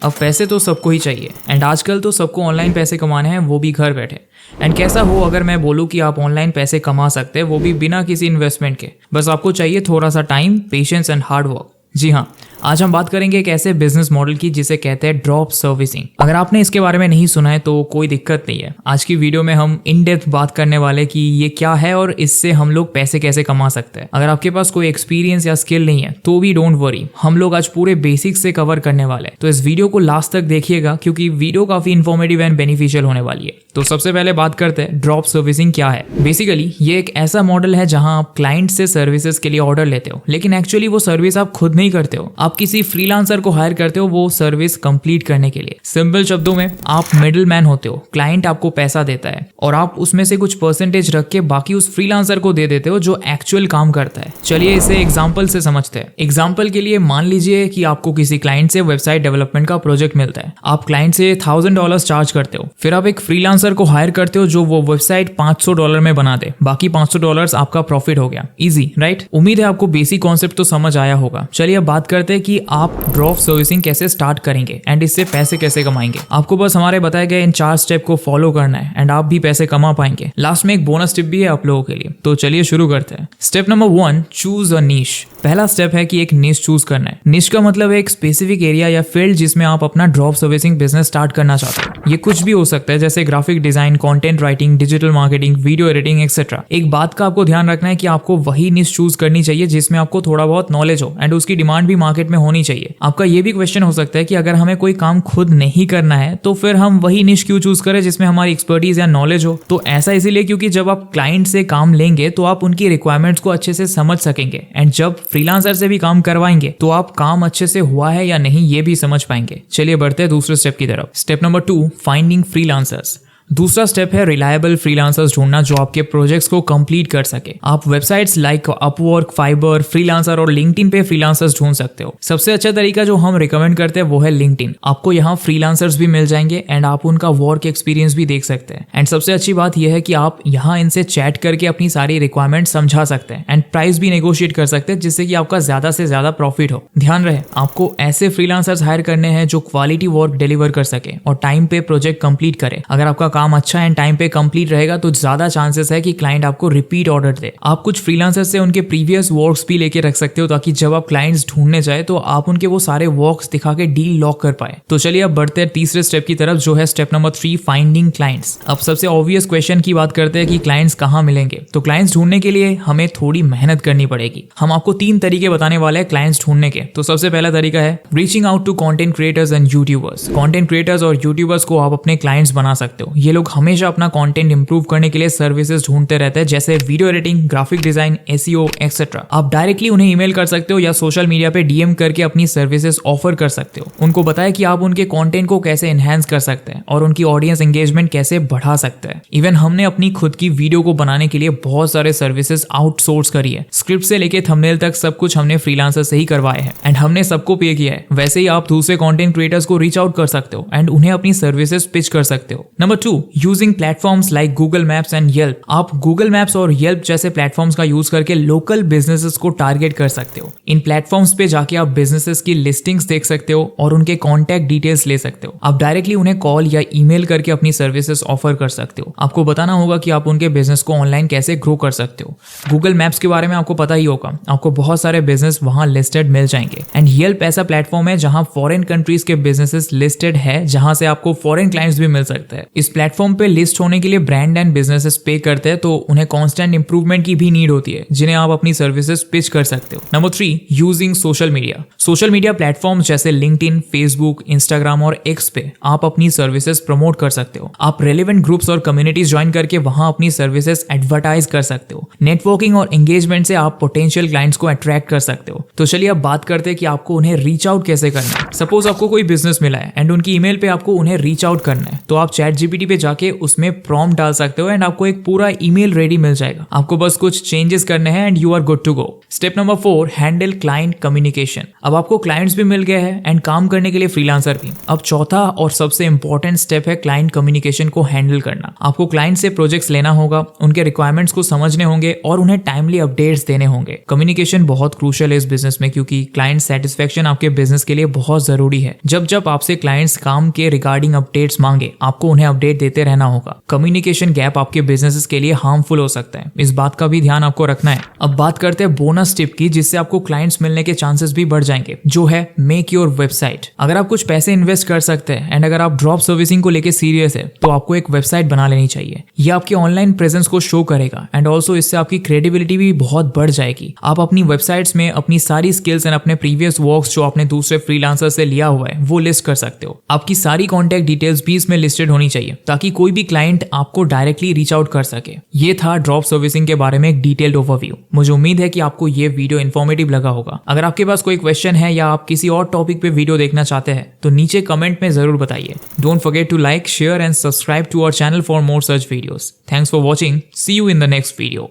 अब पैसे तो सबको ही चाहिए एंड आजकल तो सबको ऑनलाइन पैसे कमाने हैं, वो भी घर बैठे। एंड कैसा हो अगर मैं बोलूँ कि आप ऑनलाइन पैसे कमा सकते हैं, वो भी बिना किसी इन्वेस्टमेंट के। बस आपको चाहिए थोड़ा सा time, patience and hard work. जी हाँ, आज हम बात करेंगे एक ऐसे बिजनेस मॉडल की जिसे कहते हैं ड्रॉप सर्विसिंग। अगर आपने इसके बारे में नहीं सुना है तो कोई दिक्कत नहीं है। आज की वीडियो में हम इन डेप्थ बात करने वाले कि ये क्या है और इससे हम लोग पैसे कैसे कमा सकते हैं। अगर आपके पास कोई एक्सपीरियंस या स्किल नहीं है तो भी डोंट वरी, हम लोग आज पूरे बेसिक्स से कवर करने वाले हैं। तो इस वीडियो को लास्ट तक देखिएगा क्योंकि वीडियो काफी इन्फॉर्मेटिव एंड बेनिफिशियल होने वाली है। तो सबसे पहले बात करते हैं ड्रॉप सर्विसिंग क्या है। बेसिकली ये एक ऐसा मॉडल है जहां आप क्लाइंट से सर्विसेज के लिए ऑर्डर लेते हो, लेकिन एक्चुअली वो सर्विस आप खुद नहीं करते हो, आप किसी फ्रीलांसर को हायर करते हो वो सर्विस कंप्लीट करने के लिए। सिंपल शब्दों में आप मिडिल मैन होते हो। क्लाइंट आपको पैसा देता है और आप उसमें से कुछ परसेंटेज रख के बाकी उस फ्रीलांसर को दे देते हो जो एक्चुअल काम करता है। चलिए इसे एग्जाम्पल से समझते हैं। एग्जाम्पल के लिए मान लीजिए कि आपको किसी क्लाइंट से वेबसाइट डेवलपमेंट का प्रोजेक्ट मिलता है। आप क्लाइंट से $1000 चार्ज करते हो, फिर आप एक फ्रीलांसर को हायर करते हो जो वो वेबसाइट $500 में बना दे, बाकी $500 आपका प्रॉफिट हो गया। Easy right? उम्मीद है आपको बेसिक कॉन्सेप्ट तो समझ आया होगा। चलिए अब बात करते हैं कि आप ड्रॉप सर्विसिंग कैसे स्टार्ट करेंगे एंड इससे पैसे कैसे कमाएंगे। आपको बस हमारे बताए गए इन 4 स्टेप को फॉलो करना है एंड आप भी पैसे कमा पाएंगे। लास्ट में एक बोनस टिप भी है आप लोगों के लिए। तो चलिए शुरू करते हैं। स्टेप नंबर 1, चूज अ नीश। पहला स्टेप है कि एक निश चूज करना है। निश का मतलब है एक स्पेसिफिक एरिया या फील्ड जिसमें आप अपना ड्रॉप सर्विसिंग बिजनेस स्टार्ट करना चाहते हो। ये कुछ भी हो सकता है जैसे graphic design, content writing, digital marketing, video editing etcetera. एक बात का आपको ध्यान रखना है कि आपको वही निश चूज करनी चाहिए जिसमें आपको थोड़ा बहुत नॉलेज हो एंड उसकी डिमांड भी मार्केट में होनी चाहिए। आपका ये भी क्वेश्चन हो सकता है कि अगर हमें कोई काम खुद नहीं करना है तो फिर हम वही निश क्यों चूज करें जिसमें हमारी एक्सपर्टीज या नॉलेज हो। तो ऐसा इसीलिए क्योंकि जब आप क्लाइंट से काम लेंगे तो आप उनकी रिक्वायरमेंट्स को अच्छे से समझ सकेंगे एंड जब फ्रीलांसर से भी काम करवाएंगे तो आप काम अच्छे से हुआ है या नहीं ये भी समझ पाएंगे। चलिए बढ़ते हैं दूसरे स्टेप की तरफ। Step number 2, finding freelancers. दूसरा स्टेप है रिलायबल फ्रीलांसर्स ढूंढना जो आपके प्रोजेक्ट्स को कंप्लीट कर सके। आप websites like Upwork, fibre, freelancer और लिंक्डइन पे फ्रीलांसर्स ढूंढ सकते हो। सबसे अच्छा तरीका जो हम रिकमेंड करते हैं वो है लिंक्डइन। आपको यहाँ फ्रीलांसर्स भी मिल जाएंगे एंड आप उनका वर्क एक्सपीरियंस भी देख सकते हैं। एंड सबसे अच्छी बात यह है कि आप यहाँ इनसे चैट करके अपनी सारी रिक्वायरमेंट समझा सकते हैं एंड प्राइस भी नेगोशिएट कर सकते हैं जिससे कि आपका ज्यादा से ज्यादा प्रॉफिट हो। ध्यान रहे आपको ऐसे फ्रीलांसर्स हायर करने हैं जो क्वालिटी वर्क डिलीवर कर सके और टाइम पे प्रोजेक्ट कंप्लीट करे। अगर आपका काम अच्छा एंड टाइम पे कंप्लीट रहेगा तो ज्यादा चांसेस है कि क्लाइंट आपको रिपीट ऑर्डर दे। आप कुछ फ्रीलांसर से उनके प्रीवियस वर्क्स भी लेके रख सकते हो ताकि जब आप क्लाइंट्स ढूंढने जाए तो आप उनके वो सारे वर्क्स दिखा के डील लॉक कर पाए। तो चलिए अब बढ़ते हैं तीसरे स्टेप की तरफ जो है स्टेप नंबर 3, फाइंडिंग क्लाइंट्स। अब सबसे ऑब्वियस क्वेश्चन की बात करते हैं कि क्लाइंट्स कहाँ मिलेंगे। तो क्लाइंट्स ढूंढने के लिए हमें थोड़ी मेहनत करनी पड़ेगी। हम आपको 3 तरीके बताने वाले हैं क्लाइंट्स ढूंढने के। तो सबसे पहला तरीका है reaching out to content creators and YouTubers. Content creators और यूट्यूबर्स को आप अपने क्लाइंट्स बना सकते हो। ये लोग हमेशा अपना कंटेंट इंप्रूव करने के लिए सर्विसेज ढूंढते रहते हैं जैसे video editing, graphic design, SEO etcetera. आप डायरेक्टली उन्हें ईमेल कर सकते हो या सोशल मीडिया पे डीएम करके अपनी सर्विसेज ऑफर कर सकते हो। उनको बताएं कि आप उनके कंटेंट को कैसे एनहांस कर सकते हैं और उनकी ऑडियंस एंगेजमेंट कैसे बढ़ा सकते हैं। इवन हमने अपनी खुद की वीडियो को बनाने के लिए बहुत सारे सर्विसेज आउटसोर्स करी है। स्क्रिप्ट से लेके थंबनेल तक सब कुछ हमने फ्रीलांसर से ही करवाए हैं एंड हमने सबको पे किया है। वैसे ही आप दूसरे कंटेंट क्रिएटर्स को रीच आउट कर सकते हो एंड उन्हें अपनी सर्विसेज पिच कर सकते हो। Number 2, using platforms like Google maps and Yelp. आप गूगल मैप्स और येल्प जैसे प्लेटफॉर्म्स का यूज करके लोकल बिजनेसेस को टारगेट कर सकते हो। इन प्लेटफॉर्म्स पे जाके आप बिजनेसेस की लिस्टिंग्स देख सकते हो और उनके कॉन्टैक्ट डिटेल्स ले सकते हो। आप डायरेक्टली उन्हें कॉल या ईमेल करके अपनी सर्विसेज ऑफर कर सकते हो। आपको बताना होगा कि आप उनके बिजनेस को ऑनलाइन कैसे ग्रो कर सकते हो। गूगल मैप्स के बारे में आपको पता ही होगा, आपको बहुत सारे बिजनेस वहां लिस्टेड मिल जाएंगे। एंड येल्प ऐसा प्लेटफॉर्म है जहां फॉरेन कंट्रीज के बिजनेसेस लिस्टेड है जहां से आपको फॉरेन क्लाइंट्स भी मिल सकते हैं। इस प्लेटफॉर्म पे लिस्ट होने के लिए ब्रांड एंड बिजनेसेस पे करते हैं तो उन्हें कांस्टेंट इंप्रूवमेंट की भी नीड होती है जिन्हें आप अपनी सर्विसेज पिच कर सकते हो। Number 3, using social media. Social media platforms जैसे लिंक्डइन, फेसबुक, इंस्टाग्राम और एक्स पे आप अपनी सर्विसेज प्रमोट कर सकते हो। आप रेलेवेंट ग्रुप्स और कम्युनिटीज ज्वाइन करके वहां अपनी सर्विसेज एडवर्टाइज कर सकते हो। नेटवर्किंग और एंगेजमेंट से आप पोटेंशियल क्लाइंट्स को अट्रैक्ट कर सकते हो। तो चलिए अब बात करते हैं कि आपको उन्हें रीच आउट कैसे करना है। सपोज आपको कोई बिजनेस मिला है एंड उनकी ईमेल पे आपको उन्हें रीच आउट करना है तो आप चैट जीपीटी पे जाके उसमें प्रॉम्प्ट डाल सकते हो एंड आपको एक पूरा ईमेल रेडी मिल जाएगा। आपको बस कुछ चेंजेस करने हैं and you are good to go. Step number 4, handle client communication. अब आपको क्लाइंट्स भी मिल गए हैं एंड काम करने के लिए फ्रीलांसर भी। अब चौथा और सबसे इंपॉर्टेंट स्टेप है क्लाइंट कम्युनिकेशन को हैंडल करना। आपको क्लाइंट से प्रोजेक्ट्स लेना होगा, उनके रिक्वायरमेंट्स को समझने होंगे और उन्हें टाइमली अपडेट्स देने होंगे। कम्युनिकेशन बहुत क्रूशियल है इस बिजनेस में, क्योंकि क्लाइंट सेटिस्फेक्शन आपके बिजनेस के लिए बहुत जरूरी है। जब जब आपसे क्लाइंट्स काम के रिगार्डिंग अपडेट्स मांगे, आपको उन्हें अपडेट देते रहना होगा। कम्युनिकेशन गैप आपके बिजनेस के लिए हार्मफुल हो सकता है, इस बात का भी ध्यान आपको रखना है। अब बात करते हैं बोनस टिप की, जिससे आपको क्लाइंट्स मिलने के चांसेस भी बढ़ जाएंगे, जो है मेक योर वेबसाइट। अगर आप कुछ पैसे इन्वेस्ट कर सकते हैं एंड अगर आप ड्रॉप सर्विसिंग को लेकर सीरियस है, तो आपको एक वेबसाइट बना लेनी चाहिए। ये आपके ऑनलाइन प्रेजेंस को शो करेगा एंड ऑल्सो इससे आपकी क्रेडिबिलिटी भी बहुत बढ़ जाएगी। आप अपनी वेबसाइट्स में अपनी सारी स्किल्स एंड अपने प्रीवियस वर्क्स जो आपने दूसरे फ्रीलांसर से लिया हुआ है वो लिस्ट कर सकते हो। आपकी सारी कॉन्टैक्ट डिटेल्स भी इसमें लिस्टेड होनी चाहिए, ताकि कोई भी क्लाइंट आपको डायरेक्टली रीच आउट कर सके। ये था ड्रॉप सर्विसिंग के बारे में एक डिटेल्ड ओवरव्यू। मुझे उम्मीद है कि आपको ये वीडियो इन्फॉर्मेटिव लगा होगा। अगर आपके पास कोई क्वेश्चन है या आप किसी और टॉपिक पे वीडियो देखना चाहते हैं तो नीचे कमेंट में जरूर बताइए। Don't forget to like, share and subscribe to our channel for more such videos. Thanks for watching. See you in the next video.